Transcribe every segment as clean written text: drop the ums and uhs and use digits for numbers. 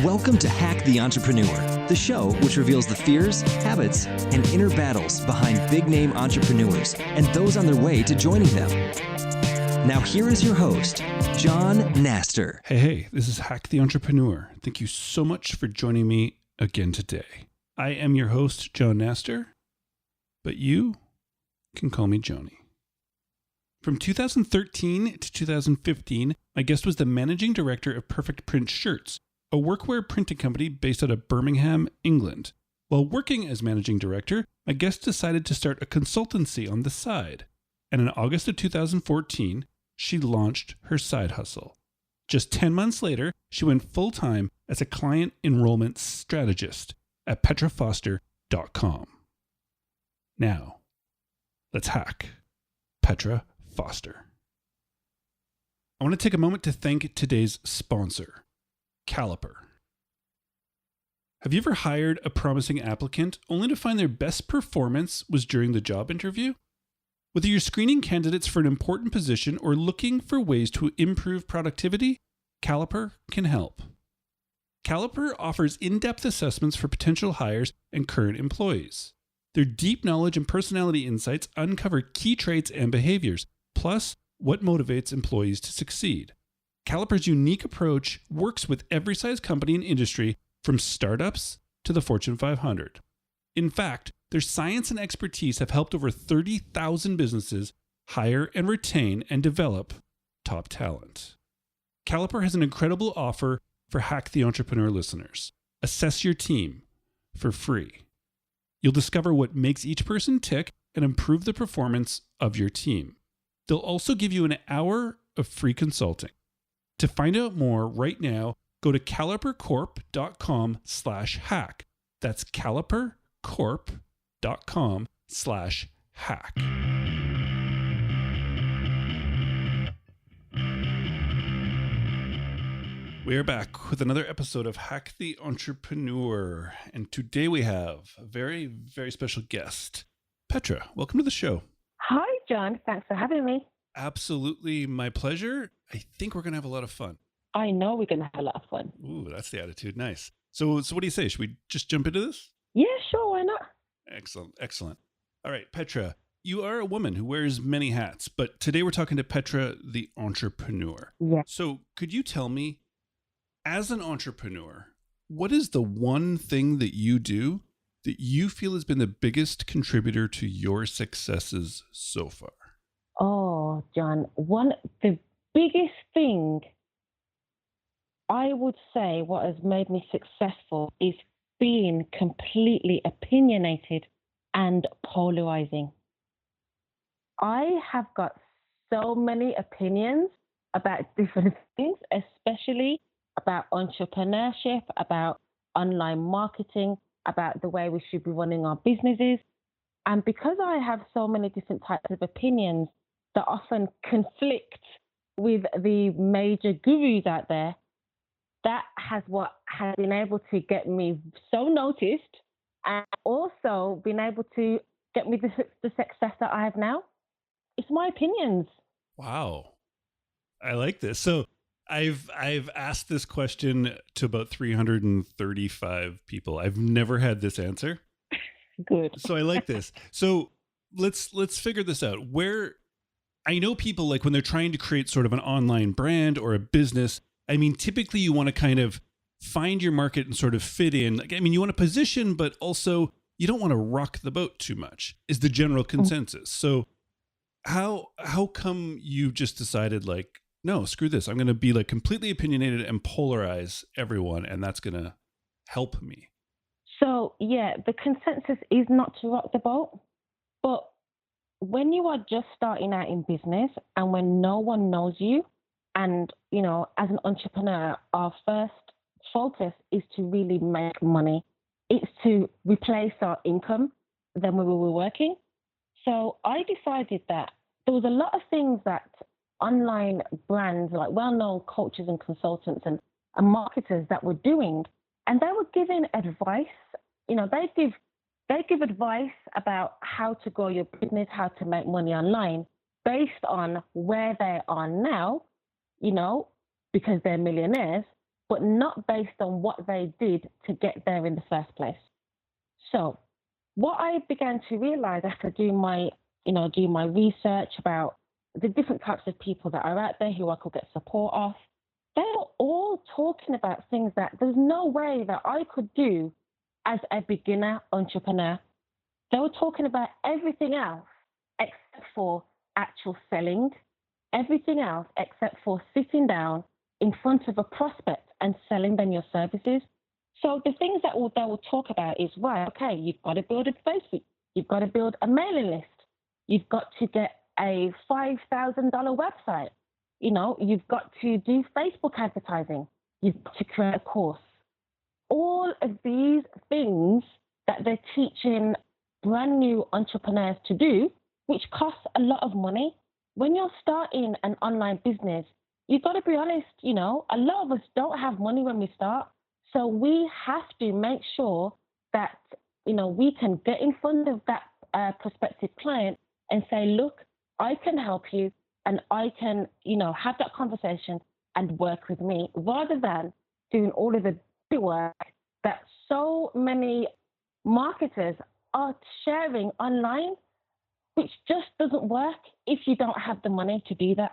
Welcome to Hack the Entrepreneur, the show which reveals the fears, habits, and inner battles behind big-name entrepreneurs and those on their way to joining them. Now here is your host, John Naster. Hey, this is Hack the Entrepreneur. Thank you so much for joining me again today. I am your host, John Naster, but you can call me Joni. From 2013 to 2015, my guest was the managing director of Perfect Print Shirts, a workwear printing company based out of Birmingham, England. While working as managing director, my guest decided to start a consultancy on the side. And in August of 2014, she launched her side hustle. Just 10 months later, she went full-time as a Client Enrolments Strategist at petrafoster.com. Now, let's hack Petra Foster. I want to take a moment to thank today's sponsor, Caliper. Have you ever hired a promising applicant only to find their best performance was during the job interview? Whether you're screening candidates for an important position or looking for ways to improve productivity, Caliper can help. Caliper offers in-depth assessments for potential hires and current employees. Their deep knowledge and personality insights uncover key traits and behaviors, plus what motivates employees to succeed. Caliper's unique approach works with every size company and industry, from startups to the Fortune 500. In fact, their science and expertise have helped over 30,000 businesses hire and retain and develop top talent. Caliper has an incredible offer for Hack the Entrepreneur listeners. Assess your team for free. You'll discover what makes each person tick and improve the performance of your team. They'll also give you an hour of free consulting. To find out more right now, go to calipercorp.com/hack. That's calipercorp.com/hack. We are back with another episode of Hack the Entrepreneur. And today we have a very, very special guest. Petra, welcome to the show. Hi, John. Thanks for having me. Absolutely my pleasure. I think we're going to have a lot of fun. I know we're going to have a lot of fun. Ooh, that's the attitude. Nice. So what do you say? Should we just jump into this? Yeah, sure. Why not? Excellent. All right, Petra, you are a woman who wears many hats, but today we're talking to Petra, the entrepreneur. Yeah. So could you tell me, as an entrepreneur, what is the one thing that you do that you feel has been the biggest contributor to your successes so far? Oh, John, the biggest thing I would say what has made me successful is being completely opinionated and polarizing. I have got so many opinions about different things, especially about entrepreneurship, about online marketing, about the way we should be running our businesses. And because I have so many different types of opinions that often conflict with the major gurus out there, that has what has been able to get me so noticed and also been able to get me the success that I have now. It's my opinions. Wow. I like this. So I've asked this question to about 335 people. I've never had this answer. Good. So I like this. So let's figure this out. Where I know people, like when they're trying to create sort of an online brand or a business, I mean, typically you want to kind of find your market and sort of fit in. Like, I mean, you want to position, but also you don't want to rock the boat too much is the general consensus. So how come you just decided like, no, screw this. I'm going to be like completely opinionated and polarize everyone, and that's going to help me? So, yeah, the consensus is not to rock the boat. But when you are just starting out in business and when no one knows you, and, you know, as an entrepreneur, our first focus is to really make money. It's to replace our income than when we were working. So I decided that there was a lot of things that online brands, like well-known coaches and consultants and marketers that were doing, and they were giving advice. You know, they give They give advice about how to grow your business, how to make money online based on where they are now, you know, because they're millionaires, but not based on what they did to get there in the first place. So what I began to realize after doing my research about the different types of people that are out there who I could get support off, they were all talking about things that there's no way that I could do as a beginner entrepreneur. They were talking about everything else except for actual selling, everything else except for sitting down in front of a prospect and selling them your services. So the things that they will talk about is, right, okay, you've got to build a Facebook, you've got to build a mailing list, you've got to get a $5,000 website, you've got to do Facebook advertising, you've got to create a course. All of these things that they're teaching brand new entrepreneurs to do, which costs a lot of money. When you're starting an online business, you've got to be honest, a lot of us don't have money when we start. So we have to make sure that, we can get in front of that prospective client and say, look, I can help you and I can, have that conversation and work with me, rather than doing all of the work that so many marketers are sharing online, which just doesn't work if you don't have the money to do that.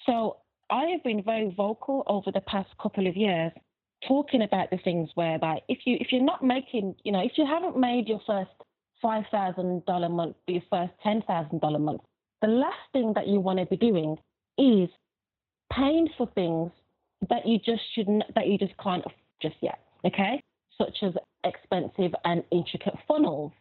So I have been very vocal over the past couple of years, talking about the things where, like, if you're not making, if you haven't made your first $5,000 month, your first $10,000 month, the last thing that you want to be doing is paying for things that you just can't afford just yet. Okay, such as expensive and intricate funnels,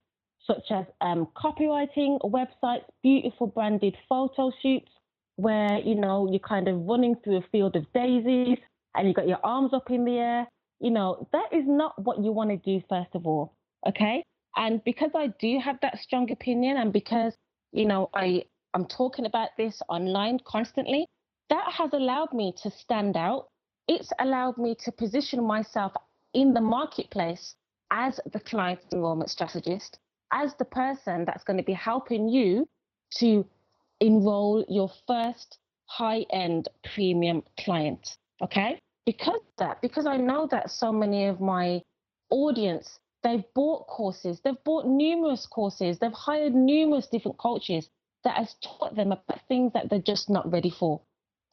such as copywriting, websites, beautiful branded photo shoots, where you're kind of running through a field of daisies and you've got your arms up in the air. That is not what you want to do, first of all. Okay, and because I do have that strong opinion, and because I'm talking about this online constantly, that has allowed me to stand out. It's allowed me to position myself in the marketplace as the client enrollment strategist, as the person that's going to be helping you to enroll your first high-end premium client. Okay? Because I know that so many of my audience, they've bought courses, they've bought numerous courses, they've hired numerous different coaches that has taught them about things that they're just not ready for.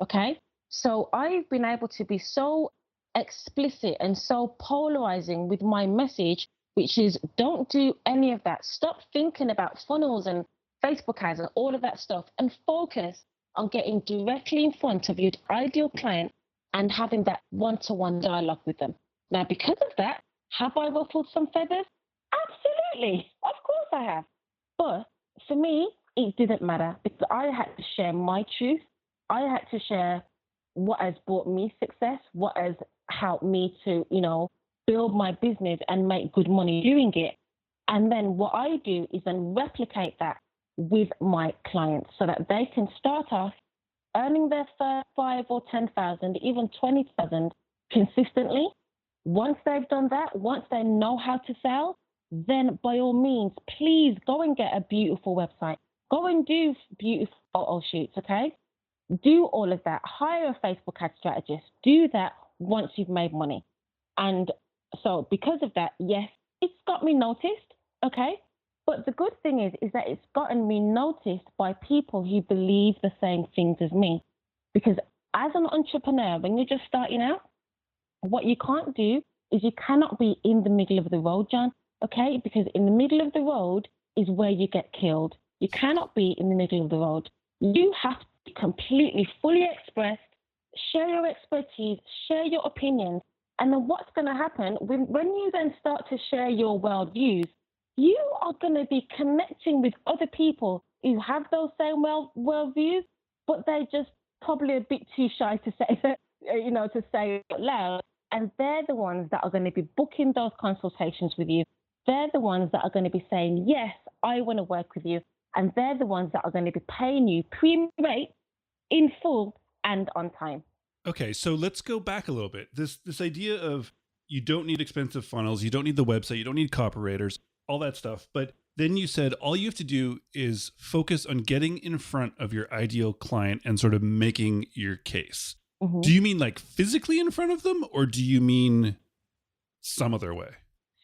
Okay? So I've been able to be so explicit and so polarizing with my message, which is, don't do any of that. Stop thinking about funnels and Facebook ads and all of that stuff, and focus on getting directly in front of your ideal client and having that one-to-one dialogue with them. Now, because of that, have I ruffled some feathers? Absolutely. Of course I have. But for me, it didn't matter, because I had to share my truth. I had to share what has brought me success, what has helped me to, build my business and make good money doing it. And then what I do is then replicate that with my clients so that they can start off earning their first 5 or 10,000, even 20,000 consistently. Once they've done that, once they know how to sell, then by all means, please go and get a beautiful website. Go and do beautiful photo shoots, okay? Do all of that. Hire a Facebook ad strategist. Do that once you've made money. And so because of that, yes, it's got me noticed, okay? But the good thing is that it's gotten me noticed by people who believe the same things as me. Because as an entrepreneur, when you're just starting out, what you can't do is you cannot be in the middle of the road, John, okay? Because in the middle of the road is where you get killed. You cannot be in the middle of the road. You have to be completely, fully expressed, share your expertise, share your opinions. And then what's going to happen when you then start to share your worldviews, you are going to be connecting with other people who have those same worldviews, but they're just probably a bit too shy to say that, to say it out loud. And they're the ones that are going to be booking those consultations with you. They're the ones that are going to be saying, yes, I want to work with you. And they're the ones that are going to be paying you premium rate in full and on time. Okay, so let's go back a little bit. This idea of you don't need expensive funnels, you don't need the website, you don't need copywriters. all that stuff. But then you said all you have to do is focus on getting in front of your ideal client and sort of making your case. Mm-hmm. Do you mean like physically in front of them, or do you mean some other way?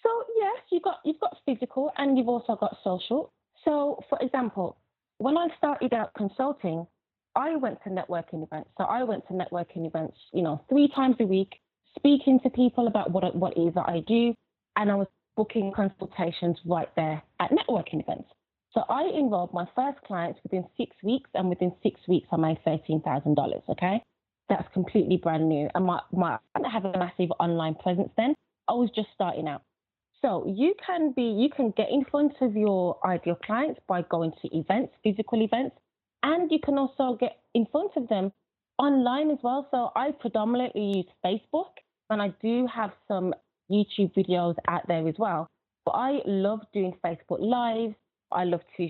So yes, you've got physical and you've also got social. So for example, when I started out consulting, I went to networking events. So I went to networking events, 3 times a week, speaking to people about what it is that I do. And I was booking consultations right there at networking events. So I enrolled my first clients within 6 weeks, and within 6 weeks, I made $13,000. Okay. That's completely brand new. And I didn't have a massive online presence then. I was just starting out. So you can get in front of your ideal clients by going to events, physical events, and you can also get in front of them online as well. So I predominantly use Facebook, and I do have some YouTube videos out there as well. But I love doing Facebook Lives. I love to,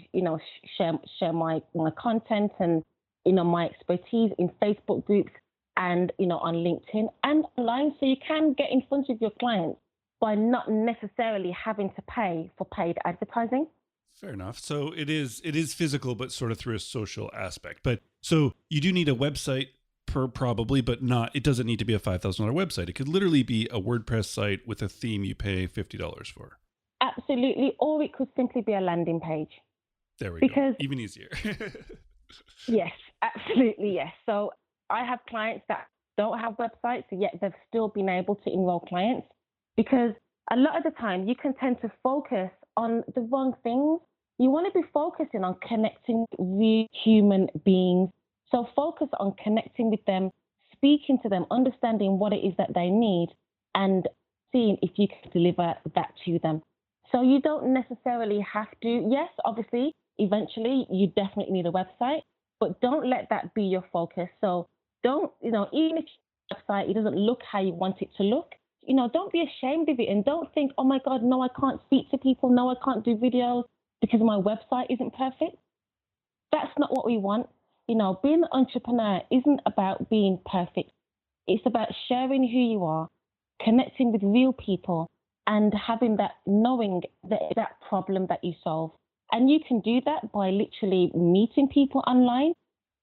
share my content and, my expertise in Facebook groups and, on LinkedIn and online. So you can get in front of your clients by not necessarily having to pay for paid advertising. Fair enough. So it is physical, but sort of through a social aspect. But so you do need a website probably, but it doesn't need to be a $5,000 website. It could literally be a WordPress site with a theme you pay $50 for. Absolutely. Or it could simply be a landing page. There we go. Even easier. Yes, absolutely. Yes. So I have clients that don't have websites, yet they've still been able to enroll clients, because a lot of the time you can tend to focus on the wrong things. You want to be focusing on connecting with real human beings. So focus on connecting with them, speaking to them, understanding what it is that they need, and seeing if you can deliver that to them. So you don't necessarily have to. Yes, obviously, eventually you definitely need a website, but don't let that be your focus. So don't, even if your website, it doesn't look how you want it to look, don't be ashamed of it, and don't think, oh my God, no, I can't speak to people. No, I can't do videos because my website isn't perfect. That's not what we want. Being an entrepreneur isn't about being perfect. It's about sharing who you are, connecting with real people, and having that, knowing that problem that you solve. And you can do that by literally meeting people online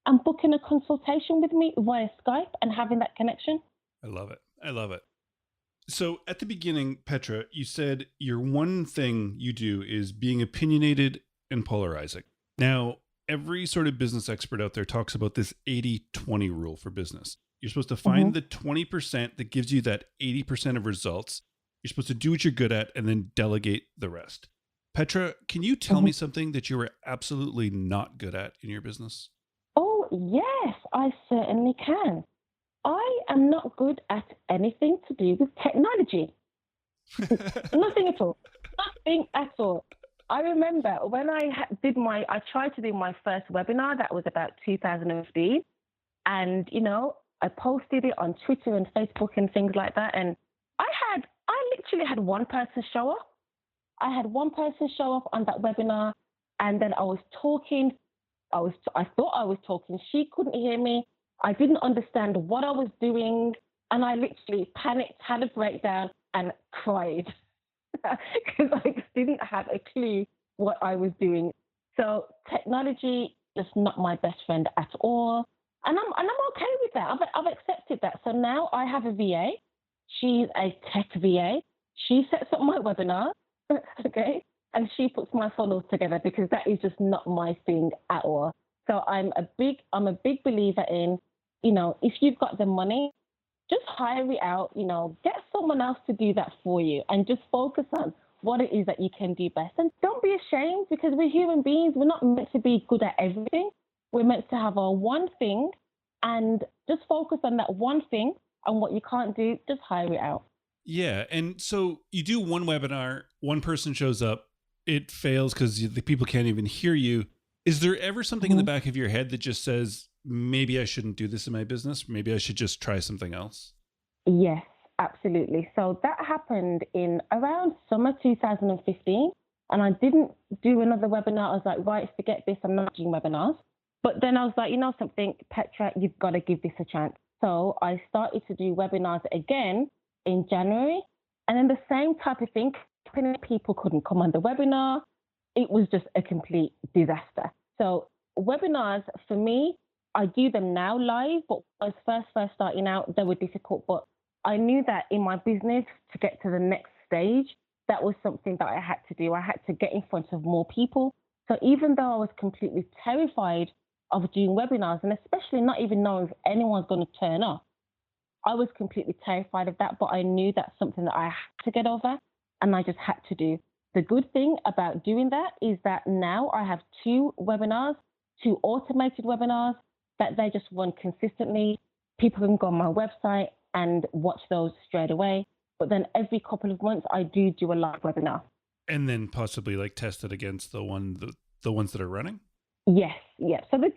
and booking a consultation with me via Skype and having that connection. I love it. So at the beginning, Petra, you said your one thing you do is being opinionated and polarizing. Now, every sort of business expert out there talks about this 80-20 rule for business. You're supposed to find the 20% that gives you that 80% of results. You're supposed to do what you're good at and then delegate the rest. Petra, can you tell me something that you were absolutely not good at in your business? Oh, yes, I certainly can. I am not good at anything to do with technology. Nothing at all. Nothing at all. I remember when I tried to do my first webinar. That was about 2015. And, I posted it on Twitter and Facebook and things like that. And I literally had one person show up. I had one person show up on that webinar. And then I was talking. I thought I was talking. She couldn't hear me. I didn't understand what I was doing. And I literally panicked, had a breakdown, and cried because I didn't have a clue what I was doing. So technology is not my best friend at all. And I'm okay with that. I've accepted that. So now I have a VA. She's a tech VA. She sets up my webinar, okay? And she puts my funnels together, because that is just not my thing at all. So I'm a big believer in, if you've got the money, just hire it out, get someone else to do that for you, and just focus on what it is that you can do best. And don't be ashamed, because we're human beings. We're not meant to be good at everything. We're meant to have our one thing, and just focus on that one thing, and what you can't do, just hire it out. Yeah. And so you do one webinar, one person shows up, it fails because the people can't even hear you. Is there ever something in the back of your head that just says, maybe I shouldn't do this in my business? Maybe I should just try something else? Yes, absolutely. So that happened in around summer 2015. And I didn't do another webinar. I was like, right, forget this. I'm not doing webinars. But then I was like, something, Petra, you've got to give this a chance. So I started to do webinars again in January. And then the same type of thing, happening. People couldn't come on the webinar. It was just a complete disaster. So webinars, for me, I do them now live, but when I was first starting out, they were difficult. But I knew that in my business, to get to the next stage, that was something that I had to do. I had to get in front of more people. So even though I was completely terrified of doing webinars, and especially not even knowing if anyone's going to turn up, I was completely terrified of that, but I knew that's something that I had to get over, and I just had to do. The good thing about doing that is that now I have 2 webinars, 2 automated webinars that they just run consistently. People can go on my website and watch those straight away. But then every couple of months, I do a live webinar. And then possibly like test it against the ones that are running? Yes. So the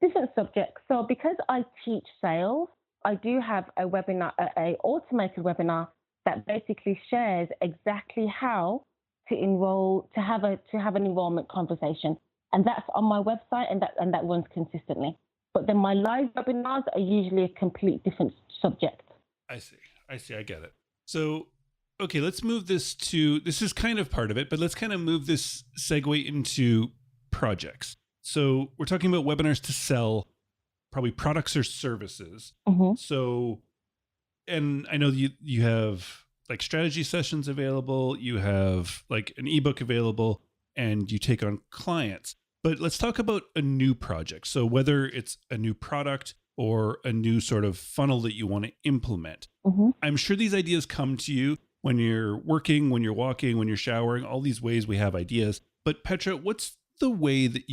different subjects. So because I teach sales, I do have a webinar, a automated webinar that basically shares exactly how to enroll, to have an enrollment conversation, and that's on my website, and that runs consistently. But then my live webinars are usually a complete different subject. I see. I get it. So, okay, let's move this is kind of part of it, but let's kind of move this segue into projects. So we're talking about webinars to sell probably products or services. Mm-hmm. So, and I know you have like strategy sessions available, you have like an ebook available, and you take on clients. But let's talk about a new project. So whether it's a new product or a new sort of funnel that you want to implement, Mm-hmm. I'm sure these ideas come to you when you're working, when you're walking, when you're showering, all these ways we have ideas. But Petra, what's the way that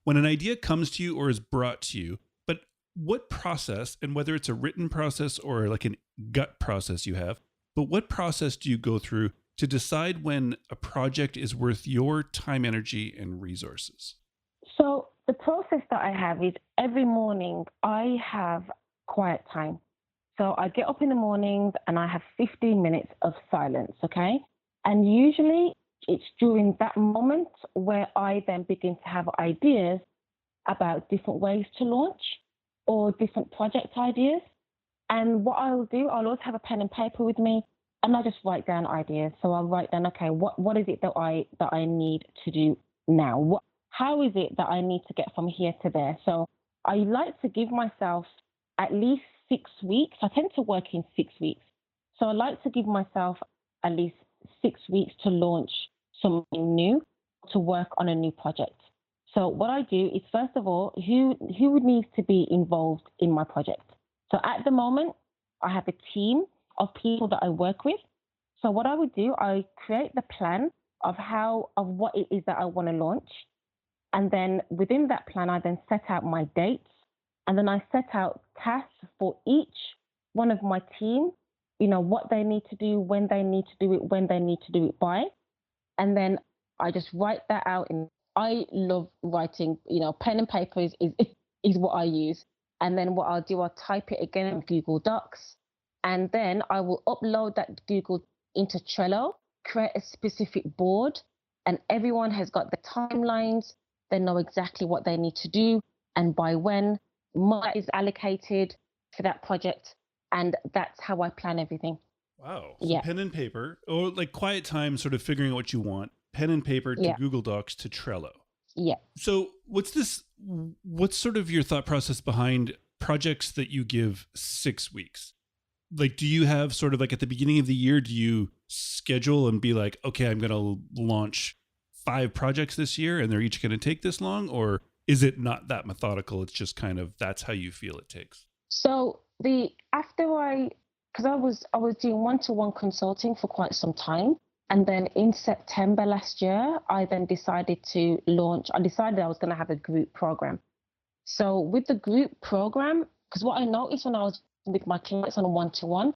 when an idea comes to you or is brought to you, but what process, and whether it's a written process or like a gut process you have, but what process do you go through to decide when a project is worth your time, energy, and resources? So the process that I have is every morning I have quiet time. So I get up in the mornings and I have 15 minutes of silence, okay? And usually it's during that moment where I then begin to have ideas about different ways to launch or different project ideas. And what I'll do, I'll always have a pen and paper with me, and I just write down ideas. So I'll write down, okay, what is it that I need to do now? How is it that I need to get from here to there? So I like to give myself at least 6 weeks. I tend to work in 6 weeks. So I like to give myself at least 6 weeks to launch something new, to work on a new project. So what I do is, first of all, who needs to be involved in my project? So at the moment, I have a team of people that I work with. So what I would do, I create the plan of what it is that I want to launch. And then within that plan, I then set out my dates, and then I set out tasks for each one of my team, what they need to do, when they need to do it, when they need to do it by. And then I just write that out. And I love writing, pen and paper is what I use. And then what I'll do, I'll type it again in Google Docs. And then I will upload that Google into Trello, create a specific board, and everyone has got the timelines. They know exactly what they need to do and by when. Money is allocated for that project, and that's how I plan everything. Wow. So pen and paper, or like quiet time, sort of figuring out what you want, pen and paper to Google Docs to Trello. Yeah. So what's sort of your thought process behind projects that you give 6 weeks? Like, do you have sort of like at the beginning of the year, do you schedule and be like, okay, I'm going to launch 5 projects this year and they're each going to take this long? Or is it not that methodical? It's just kind of, that's how you feel it takes. So because I was doing one-to-one consulting for quite some time. And then in September last year, I then decided I was going to have a group program. So with the group program, because what I noticed when I was with my clients on a one-to-one,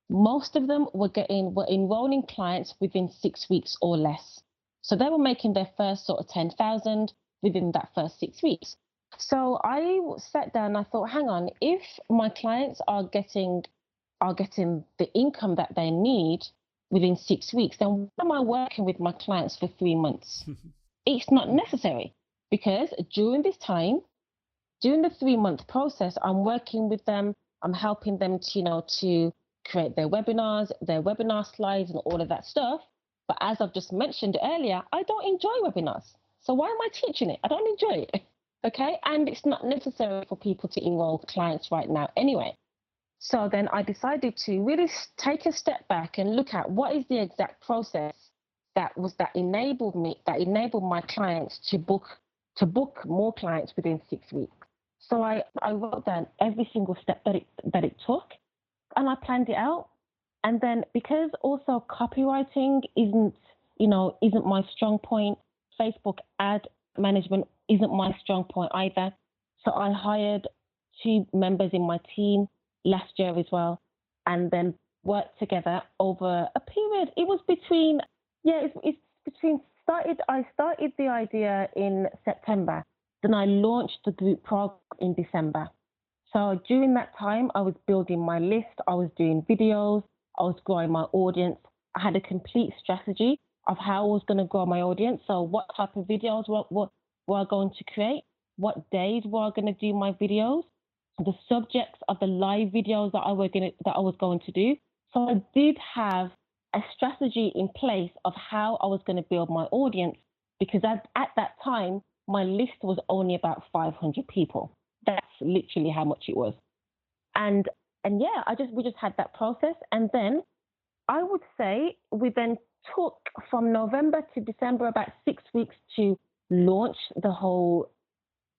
most of them were enrolling clients within 6 weeks or less. So they were making their first sort of 10,000 within that first 6 weeks. So I sat down and I thought, hang on, if my clients are getting the income that they need within 6 weeks, then why am I working with my clients for 3 months? It's not necessary, because during this time, during the 3-month process, I'm working with them. I'm helping them to create their webinars, their webinar slides and all of that stuff. But as I've just mentioned earlier, I don't enjoy webinars. So why am I teaching it? I don't enjoy it. Okay. And it's not necessary for people to enroll clients right now anyway. So then I decided to really take a step back and look at what is the exact process that enabled my clients to book more clients within 6 weeks. So I wrote down every single step that it took, and I planned it out. And then because also copywriting isn't my strong point, Facebook ad management isn't my strong point either. So I hired 2 members in my team last year as well, and then worked together over a period. It was between, I started the idea in September, then I launched the group program in December. So during that time, I was building my list, I was doing videos, I was growing my audience. I had a complete strategy of how I was going to grow my audience. So what type of videos were I going to create? What days were I going to do my videos? The subjects of the live videos that I was going to do. So I did have a strategy in place of how I was going to build my audience, because at that time, my list was only about 500 people. That's literally how much it was. And yeah, we just had that process. And then I would say we then took from November to December about 6 weeks to launch the whole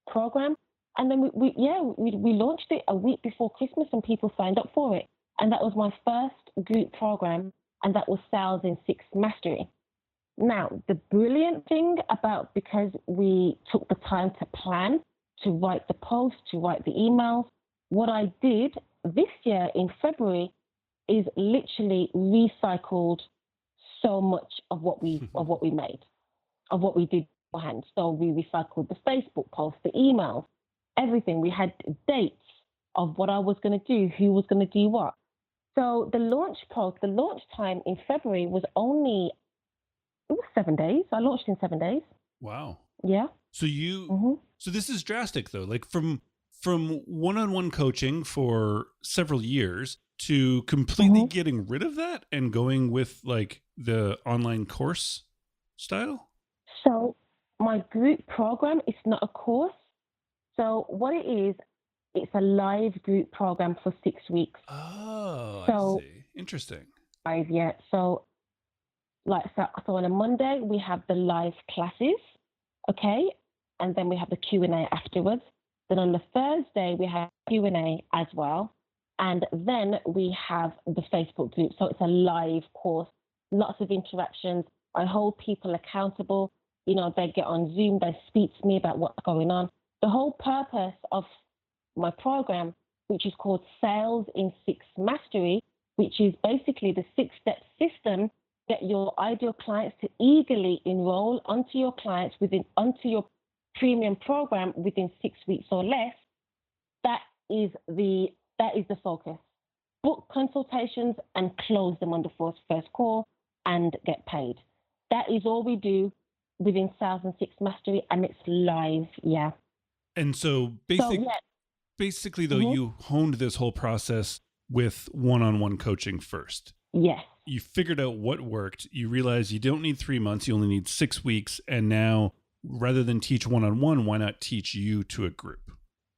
program. And then we launched it a week before Christmas, and people signed up for it. And that was my first group program, and that was Sales in 6 Mastery. Now, the brilliant thing about, because we took the time to plan, to write the posts, to write the emails, what I did this year in February is literally recycled so much of what we made, of what we did beforehand. So we recycled the Facebook posts, the emails, everything. We had dates of what I was going to do, who was going to do what. So the launch time in February was only 7 days. I launched in 7 days. Wow. Yeah. So so this is drastic though, like from one-on-one coaching for several years to completely getting rid of that and going with like the online course style? So my group program is not a course. So what it is, it's a live group program for 6 weeks. Oh, so, I see. Interesting. Live, yeah. So on a Monday, we have the live classes, okay? And then we have the Q&A afterwards. Then on the Thursday, we have Q&A as well. And then we have the Facebook group. So it's a live course, lots of interactions. I hold people accountable. You know, they get on Zoom, they speak to me about what's going on. The whole purpose of my program, which is called Sales in 6 Mastery, which is basically the 6-step system, get your ideal clients to eagerly enroll onto your your premium program within 6 weeks or less. That is the focus. Book consultations and close them on the first call and get paid. That is all we do within Sales in 6 Mastery, and it's live. Yeah. And so basically though, you honed this whole process with one-on-one coaching first. Yes. You figured out what worked. You realized you don't need 3 months, you only need 6 weeks. And now rather than teach one-on-one, why not teach you to a group?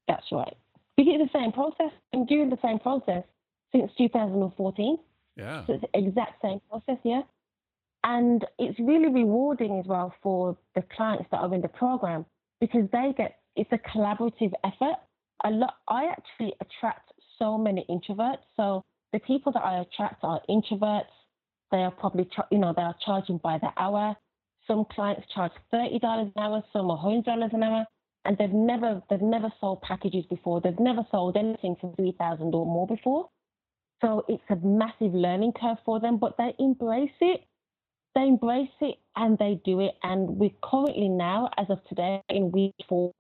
That's right. We did the same process and doing the same process since 2014. Yeah. So it's the exact same process, yeah. And it's really rewarding as well for the clients that are in the program, because it's a collaborative effort. I actually attract so many introverts. So the people that I attract are introverts. They are probably, they are charging by the hour. Some clients charge $30 an hour, some $100 an hour, and they've never sold packages before. They've never sold anything for $3,000 or more before. So it's a massive learning curve for them, but they embrace it. They embrace it and they do it. And we're currently now, as of today, in week 4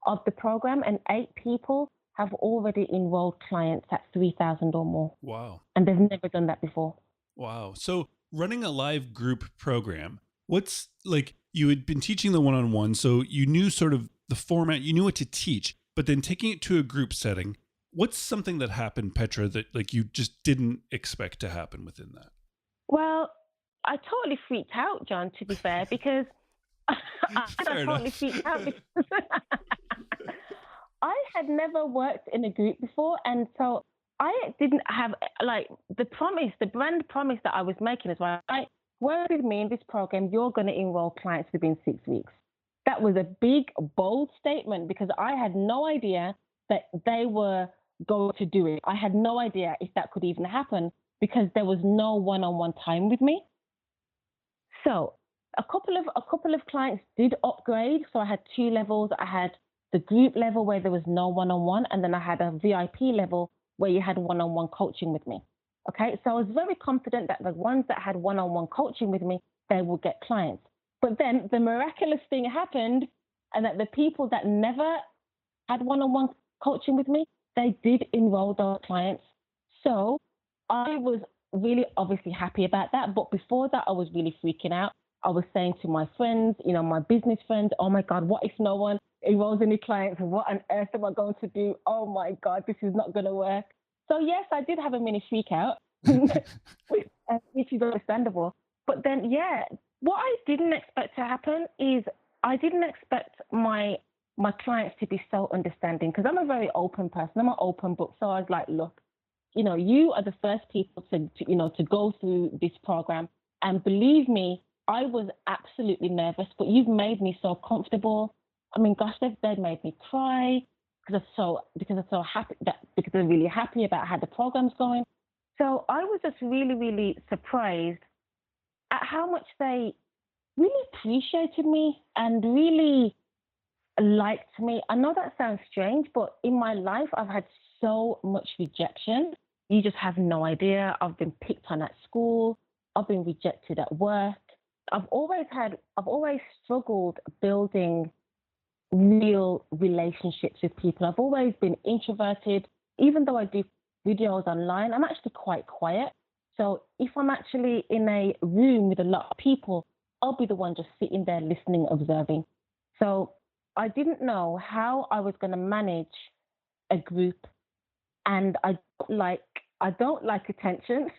of the program, and 8 people have already enrolled clients at $3,000 or more. Wow. And they've never done that before. Wow. So running a live group program, what's like, you had been teaching the one-on-one, so you knew sort of the format, you knew what to teach, but then taking it to a group setting, what's something that happened, Petra, that like you just didn't expect to happen within that? Well, I totally freaked out, John, to be fair, because I Fair totally enough. freaked out because I had never worked in a group before. And so I didn't have like the brand promise that I was making is right. Work with me in this program, you're going to enroll clients within 6 weeks. That was a big, bold statement because I had no idea that they were going to do it. I had no idea if that could even happen because there was no one-on-one time with me. So a couple of clients did upgrade. So I had 2 levels. I had the group level where there was no one-on-one, and then I had a VIP level where you had one-on-one coaching with me. Okay, so I was very confident that the ones that had one-on-one coaching with me, they would get clients. But then the miraculous thing happened, and that the people that never had one-on-one coaching with me, they did enroll those clients. So I was really obviously happy about that. But before that, I was really freaking out. I was saying to my friends, my business friends, oh my God, what if no one enrolls any clients? What on earth am I going to do? Oh my God, this is not going to work. So yes, I did have a mini freak out, which is understandable. But then, yeah, what I didn't expect to happen is I didn't expect my clients to be so understanding because I'm a very open person. I'm an open book. So I was like, look, you are the first people to go through this program. And believe me, I was absolutely nervous, but you've made me so comfortable. I mean, gosh, they've made me cry because I'm so happy because they're really happy about how the program's going. So I was just really, really surprised at how much they really appreciated me and really liked me. I know that sounds strange, but in my life, I've had so much rejection. You just have no idea. I've been picked on at school. I've been rejected at work. I've always struggled building real relationships with people. I've always been introverted. Even though I do videos online, I'm actually quite quiet. So if I'm actually in a room with a lot of people, I'll be the one just sitting there listening, observing. So I didn't know how I was going to manage a group, and I don't like attention.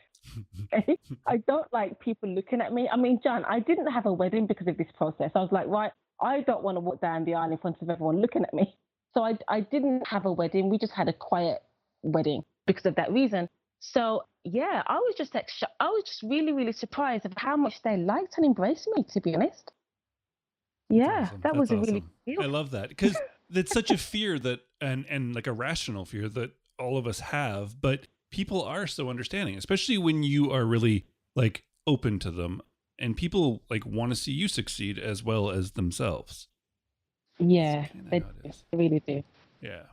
I don't like people looking at me. I mean, John, I didn't have a wedding because of this process. I was like, right, I don't want to walk down the aisle in front of everyone looking at me. So I didn't have a wedding. We just had a quiet wedding because of that reason. So yeah, I was just really, really surprised of how much they liked and embraced me, to be honest. Yeah, Awesome. that That's was a really awesome. big deal. I love that because that's such a fear that, and like a rational fear that all of us have, but people are so understanding, especially when you are really like open to them and people like want to see you succeed as well as themselves. Yeah, They they really do. Yeah.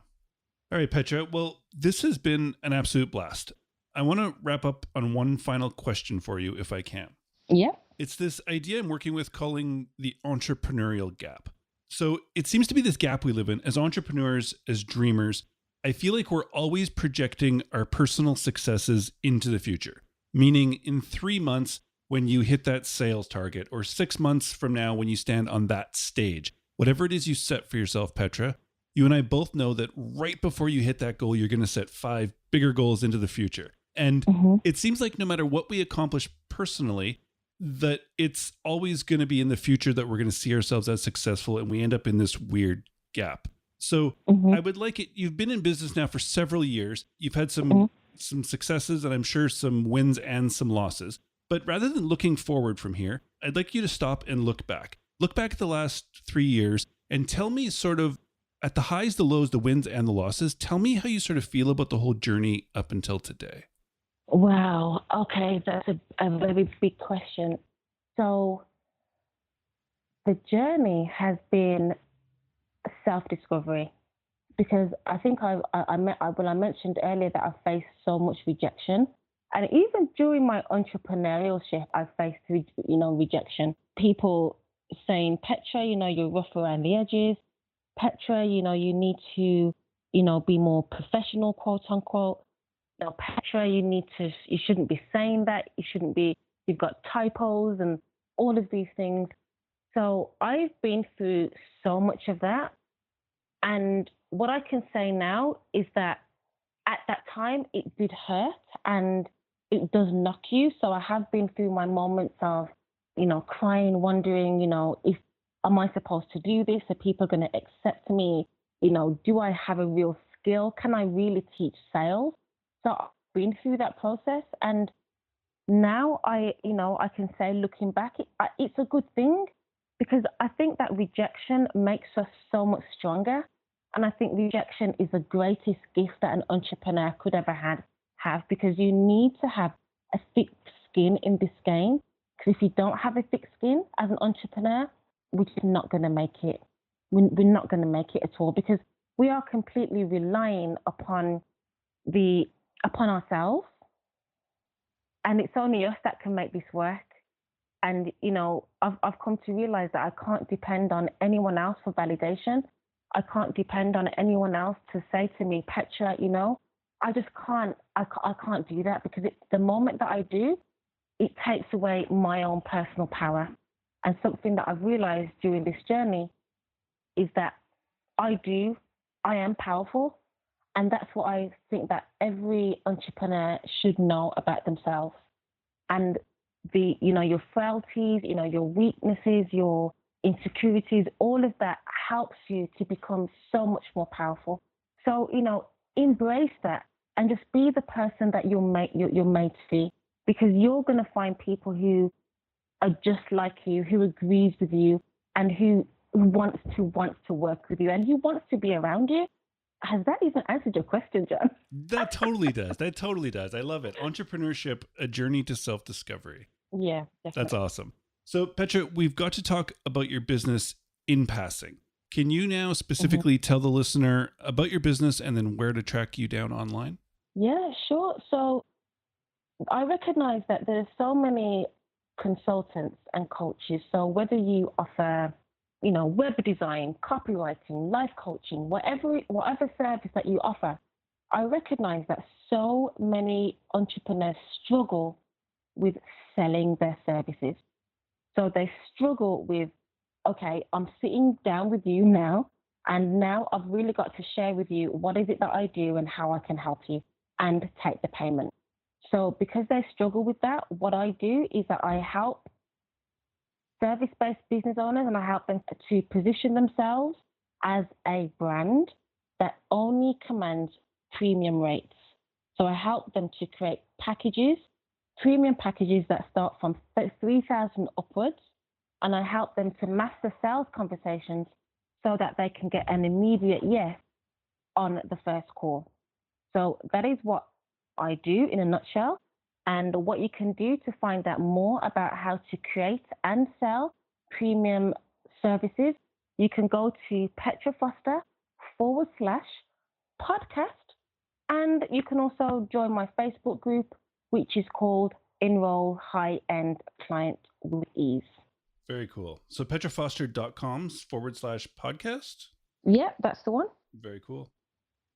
All right, Petra. Well, this has been an absolute blast. I want to wrap up on one final question for you, if I can. Yeah. It's this idea I'm working with calling the entrepreneurial gap. So it seems to be this gap we live in as entrepreneurs, as dreamers. I feel like we're always projecting our personal successes into the future, meaning in 3 months when you hit that sales target, or 6 months from now when you stand on that stage, whatever it is you set for yourself, Petra, you and I both know that right before you hit that goal, you're going to set 5 bigger goals into the future. And it seems like no matter what we accomplish personally, that it's always going to be in the future that we're going to see ourselves as successful, and we end up in this weird gap. So I would like it. You've been in business now for several years. You've had some successes and I'm sure some wins and some losses. But rather than looking forward from here, I'd like you to stop and look back. Look back at the last 3 years and tell me sort of at the highs, the lows, the wins and the losses, tell me how you sort of feel about the whole journey up until today. Wow. Okay, that's a very big question. So the journey has been self-discovery because I think I mentioned earlier that I faced so much rejection, and even during my entrepreneurship, I faced rejection. People saying, Petra, you're rough around the edges. Petra, you need to be more professional, quote unquote. Petra, you shouldn't be saying that. You've got typos and all of these things. So I've been through so much of that. And what I can say now is that at that time, it did hurt and it does knock you. So I have been through my moments of, crying, wondering, if am I supposed to do this? Are people going to accept me? Do I have a real skill? Can I really teach sales? So I've been through that process, and now I can say, looking back, it's a good thing, because I think that rejection makes us so much stronger. And I think rejection is the greatest gift that an entrepreneur could ever have, because you need to have a thick skin in this game. Because if you don't have a thick skin as an entrepreneur, we're just not going to make it. We're not going to make it at all, because we are completely relying upon ourselves. And it's only us that can make this work. And, I've come to realize that I can't depend on anyone else for validation. I can't depend on anyone else to say to me, Petra, I just can't, I can't do that, because the moment that I do, it takes away my own personal power. And something that I've realized during this journey is that I am powerful. And that's what I think that every entrepreneur should know about themselves. And your frailties, your weaknesses, your insecurities, all of that helps you to become so much more powerful. So, embrace that and just be the person that you're made to be, because you're going to find people who are just like you, who agrees with you, and who wants to work with you, and who wants to be around you. Has that even answered your question, John? That totally does. That totally does. I love it. Entrepreneurship, a journey to self-discovery. Yeah, definitely. That's awesome. So, Petra, we've got to talk about your business in passing. Can you now specifically tell the listener about your business and then where to track you down online? Yeah, sure. So I recognize that there's so many consultants and coaches. So whether you offer, web design, copywriting, life coaching, whatever service that you offer, I recognize that so many entrepreneurs struggle with selling their services. So they struggle with, okay, I'm sitting down with you now, and now I've really got to share with you what is it that I do and how I can help you, and take the payment. So because they struggle with that, what I do is that I help service-based business owners, and I help them to position themselves as a brand that only commands premium rates. So I help them to create premium packages that start from 3,000 upwards, and I help them to master sales conversations so that they can get an immediate yes on the first call. So that is what I do in a nutshell. And what you can do to find out more about how to create and sell premium services, you can go to Petra Foster /podcast. And you can also join my Facebook group, which is called Enroll High-End Client with Ease. Very cool. So petrafoster.com /podcast? Yeah, that's the one. Very cool.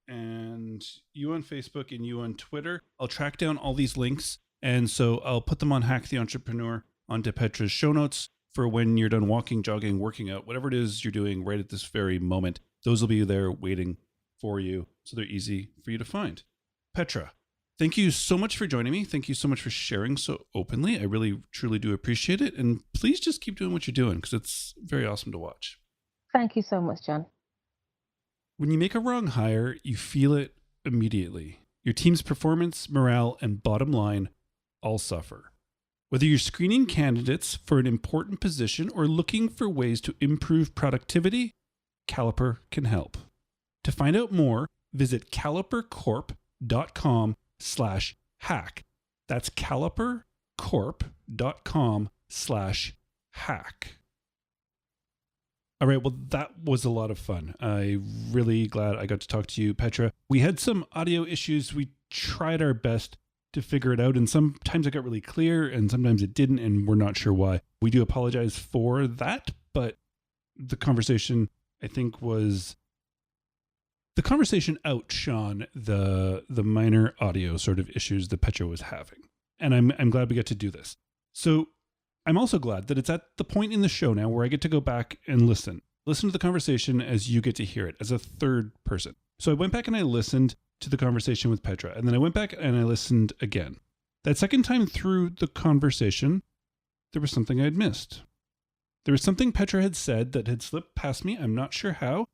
And you on Facebook and you on Twitter. I'll track down all these links. And so I'll put them on Hack the Entrepreneur onto Petra's show notes for when you're done walking, jogging, working out, whatever it is you're doing right at this very moment. Those will be there waiting for you. So they're easy for you to find. Petra, thank you so much for joining me. Thank you so much for sharing so openly. I really, truly do appreciate it. And please just keep doing what you're doing, because it's very awesome to watch. Thank you so much, John. When you make a wrong hire, you feel it immediately. Your team's performance, morale, and bottom line all suffer. Whether you're screening candidates for an important position or looking for ways to improve productivity, Caliper can help. To find out more, visit calipercorp.com/hack. That's calipercorp.com/hack. All right, well, that was a lot of fun. I'm really glad I got to talk to you, Petra. We had some audio issues. We tried our best to figure it out, and sometimes it got really clear, and sometimes it didn't, and we're not sure why. We do apologize for that, but the conversation, I think, the conversation outshone the minor audio sort of issues that Petra was having. And I'm glad we get to do this. So I'm also glad that it's at the point in the show now where I get to go back and listen to the conversation as you get to hear it as a third person. So I went back and I listened to the conversation with Petra, and then I went back and I listened again. That second time through the conversation, there was something I had missed. There was something Petra had said that had slipped past me. I'm not sure how,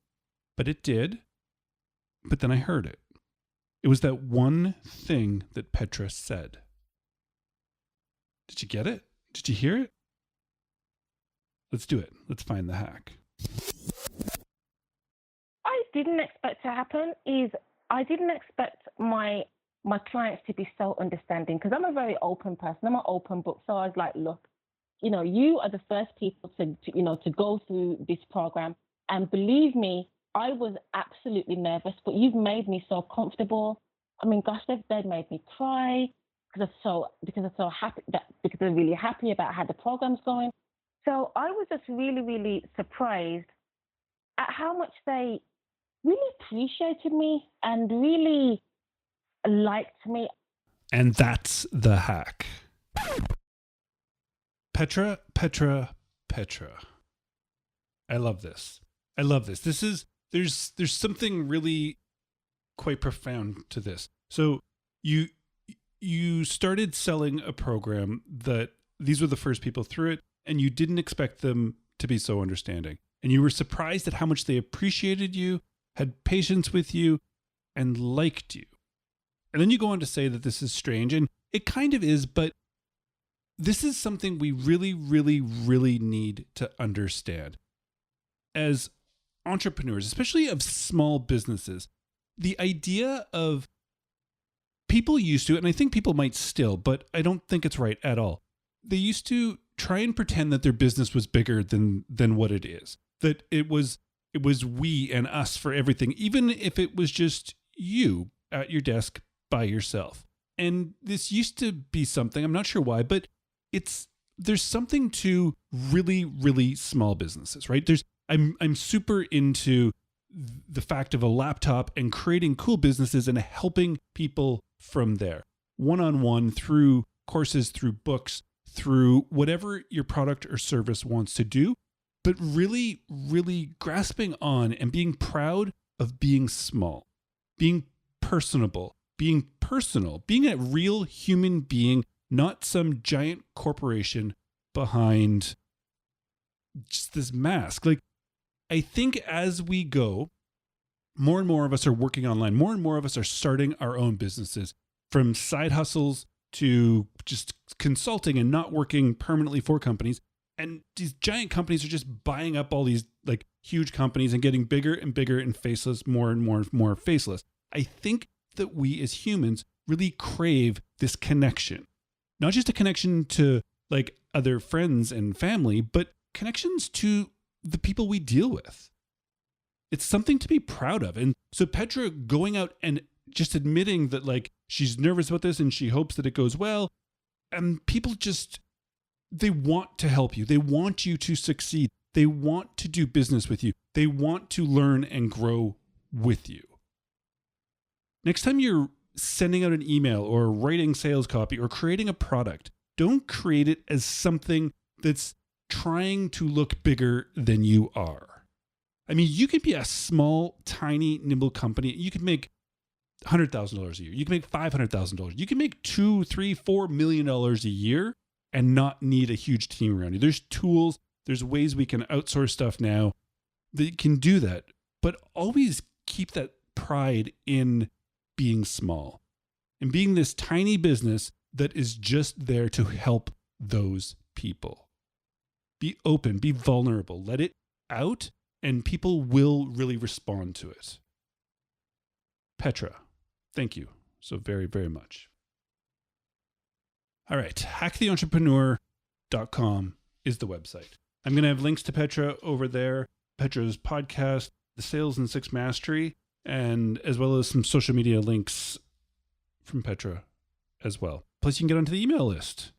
but it did. But then I heard it. It was that one thing that Petra said. Did you get it? Did you hear it? Let's do it. Let's find the hack. I didn't expect to happen is I didn't expect my clients to be so understanding, because I'm a very open person. I'm an open book. So I was like, look, you are the first people to go through this program. And believe me, I was absolutely nervous, but you've made me so comfortable. I mean, gosh, they've made me cry because I'm so happy because they're really happy about how the program's going. So I was just really, really surprised at how much they really appreciated me and really liked me. And that's the hack. Petra. I love this. There's something really quite profound to this. So you started selling a program that these were the first people through it, and you didn't expect them to be so understanding. And you were surprised at how much they appreciated you, had patience with you, and liked you. And then you go on to say that this is strange, and it kind of is, but this is something we really, really, really need to understand. As entrepreneurs, especially of small businesses, the idea of people used to, and I think people might still, but I don't think it's right at all. They used to try and pretend that their business was bigger than what it is. That it was we and us for everything, even if it was just you at your desk by yourself. And this used to be something, I'm not sure why, but there's something to really, really small businesses, right? I'm super into the fact of a laptop and creating cool businesses and helping people from there, one-on-one, through courses, through books, through whatever your product or service wants to do, but really, really grasping on and being proud of being small, being personable, being personal, being a real human being, not some giant corporation behind just this mask. Like, I think as we go, more and more of us are working online. More and more of us are starting our own businesses, from side hustles to just consulting and not working permanently for companies. And these giant companies are just buying up all these like huge companies and getting bigger and bigger and faceless, more and more and more faceless. I think that we as humans really crave this connection, not just a connection to like other friends and family, but connections to the people we deal with. It's something to be proud of. And so Petra going out and just admitting that like she's nervous about this and she hopes that it goes well, and people just, they want to help you. They want you to succeed. They want to do business with you. They want to learn and grow with you. Next time you're sending out an email or writing sales copy or creating a product, don't create it as something that's trying to look bigger than you are. I mean, you could be a small, tiny, nimble company. You could make $100,000 a year. You can make $500,000. You can make $2, $3, $4 million a year and not need a huge team around you. There's tools, there's ways we can outsource stuff now that can do that, but always keep that pride in being small and being this tiny business that is just there to help those people. Be open, be vulnerable, let it out, and people will really respond to it. Petra, thank you so very, very much. All right, hacktheentrepreneur.com is the website. I'm going to have links to Petra over there, Petra's podcast, The Sales in Six Mastery, and as well as some social media links from Petra as well. Plus, you can get onto the email list.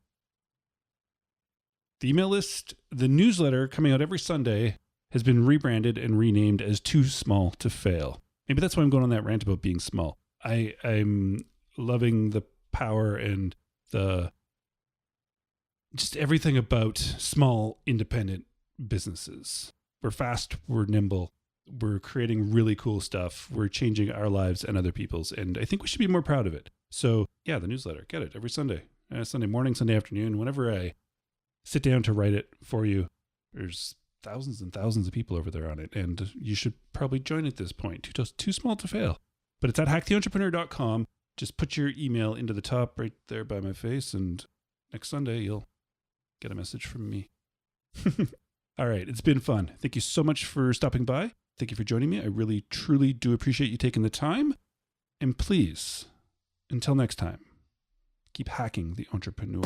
The email list, the newsletter coming out every Sunday, has been rebranded and renamed as Too Small to Fail. Maybe that's why I'm going on that rant about being small. I'm loving the power and the just everything about small independent businesses. We're fast, we're nimble, we're creating really cool stuff, we're changing our lives and other people's, and I think we should be more proud of it. So yeah, the newsletter, get it every Sunday. Sunday morning, Sunday afternoon, whenever I sit down to write it for you. There's thousands and thousands of people over there on it, and you should probably join at this point. Too small to fail. But it's at hacktheentrepreneur.com. Just put your email into the top right there by my face, and next Sunday you'll get a message from me. All right, it's been fun. Thank you so much for stopping by. Thank you for joining me. I really, truly do appreciate you taking the time. And please, until next time, keep hacking the entrepreneur.